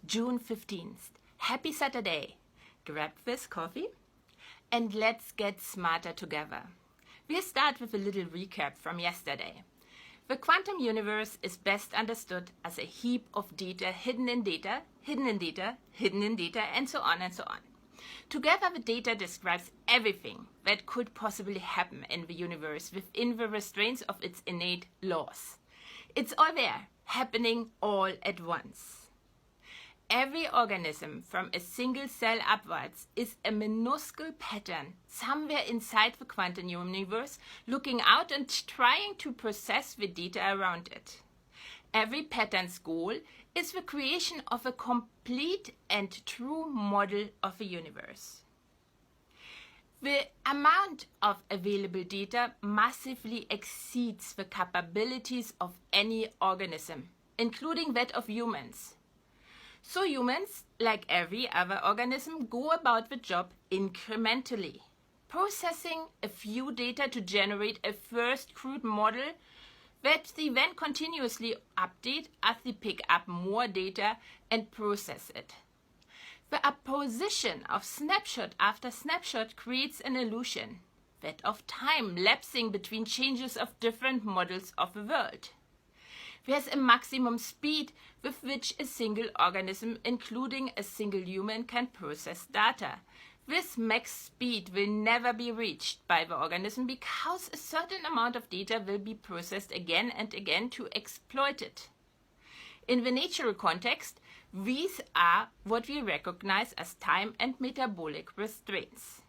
June 15th. Happy Saturday. Grab this coffee and let's get smarter together. We'll start with a little recap from yesterday. The quantum universe is best understood as a heap of data, hidden in data, hidden in data, hidden in data, and so on and so on. Together, the data describes everything that could possibly happen in the universe within the restraints of its innate laws. It's all there, happening all at once. Every organism, from a single cell upwards, is a minuscule pattern somewhere inside the quantum universe, looking out and trying to process the data around it. Every pattern's goal is the creation of a complete and true model of a universe. The amount of available data massively exceeds the capabilities of any organism, including that of humans. So humans, like every other organism, go about the job incrementally, processing a few data to generate a first crude model that they then continuously update as they pick up more data and process it. The apposition of snapshot after snapshot creates an illusion, that of time lapsing between changes of different models of the world. There's a maximum speed with which a single organism, including a single human, can process data. This max speed will never be reached by the organism because a certain amount of data will be processed again and again to exploit it. In the natural context, these are what we recognize as time and metabolic restraints.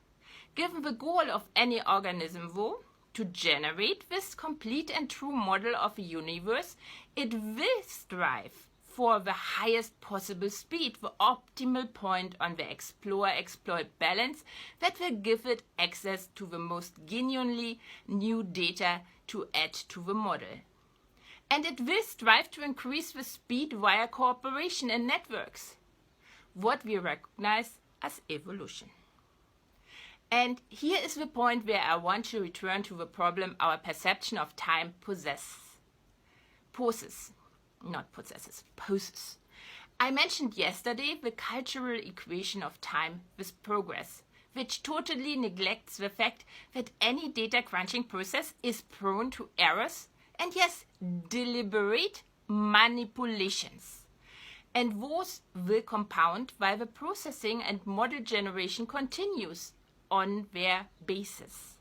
Given the goal of any organism, though, to generate this complete and true model of a universe, it will strive for the highest possible speed, the optimal point on the explore-exploit balance that will give it access to the most genuinely new data to add to the model. And it will strive to increase the speed via cooperation and networks, what we recognize as evolution. And here is the point where I want to return to the problem our perception of time poses. I mentioned yesterday the cultural equation of time with progress, which totally neglects the fact that any data crunching process is prone to errors and, yes, deliberate manipulations. And those will compound while the processing and model generation continues on their basis.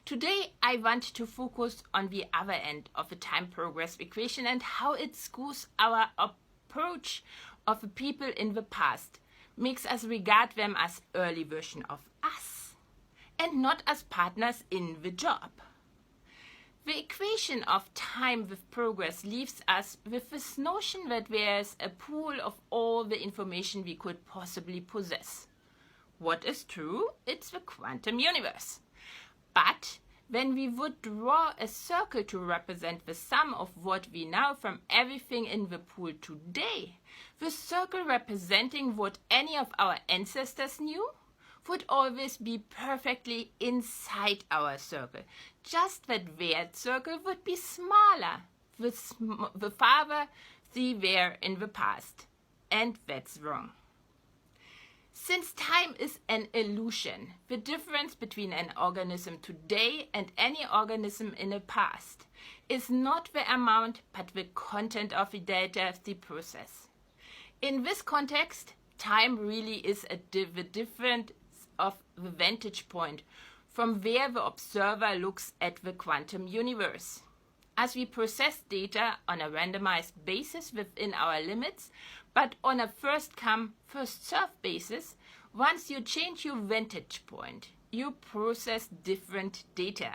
Today, I want to focus on the other end of the time progress equation and how it skews our approach of the people in the past, makes us regard them as early version of us and not as partners in the job. The equation of time with progress leaves us with this notion that there's a pool of all the information we could possibly possess. What is true? It's the quantum universe. But when we would draw a circle to represent the sum of what we know from everything in the pool today, the circle representing what any of our ancestors knew would always be perfectly inside our circle. Just that their circle would be smaller the farther they were in the past. And that's wrong. Since time is an illusion, the difference between an organism today and any organism in the past is not the amount but the content of the data they process. In this context, time really is the difference of the vantage point from where the observer looks at the quantum universe. As we process data on a randomized basis within our limits, but on a first-come, first-served basis, once you change your vantage point, you process different data,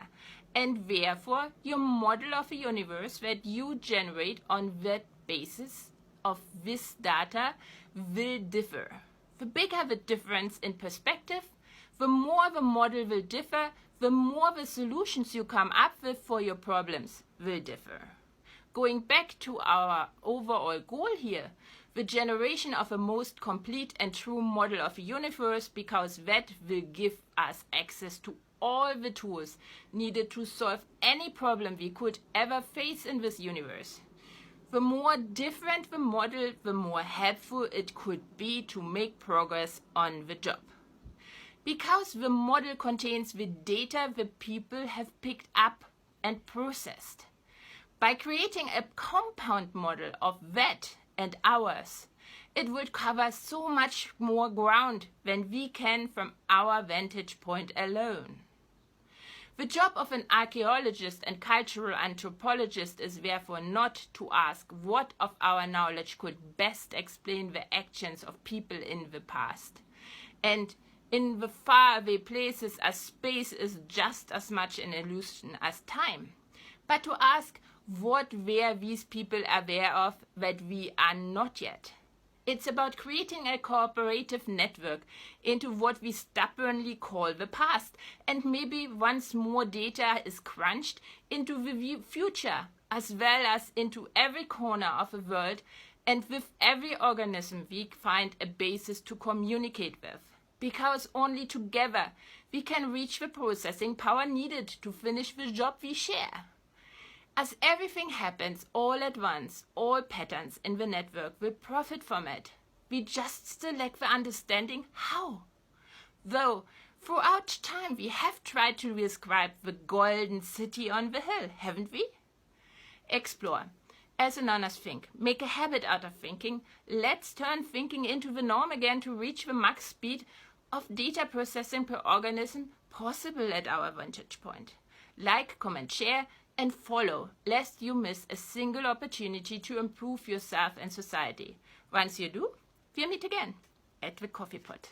and therefore your model of a universe that you generate on that basis of this data will differ. The bigger the difference in perspective, the more the model will differ, the more the solutions you come up with for your problems will differ. Going back to our overall goal here, the generation of a most complete and true model of a universe, because that will give us access to all the tools needed to solve any problem we could ever face in this universe. The more different the model, the more helpful it could be to make progress on the job. Because the model contains the data the people have picked up and processed. By creating a compound model of that and ours, it would cover so much more ground than we can from our vantage point alone. The job of an archaeologist and cultural anthropologist is therefore not to ask what of our knowledge could best explain the actions of people in the past. And in the faraway places, as space is just as much an illusion as time, but to ask what were these people aware of that we are not yet. It's about creating a cooperative network into what we stubbornly call the past, and maybe once more data is crunched into the future, as well as into every corner of the world, and with every organism we find a basis to communicate with. Because only together we can reach the processing power needed to finish the job we share. As everything happens all at once, all patterns in the network will profit from it. We just still lack the understanding how. Though, throughout time we have tried to describe the golden city on the hill, haven't we? Explore. As anonymous think. Make a habit out of thinking. Let's turn thinking into the norm again to reach the max speed of data processing per organism possible at our vantage point. Like, comment, share, and follow, lest you miss a single opportunity to improve yourself and society. Once you do, we'll meet again at the coffee pot.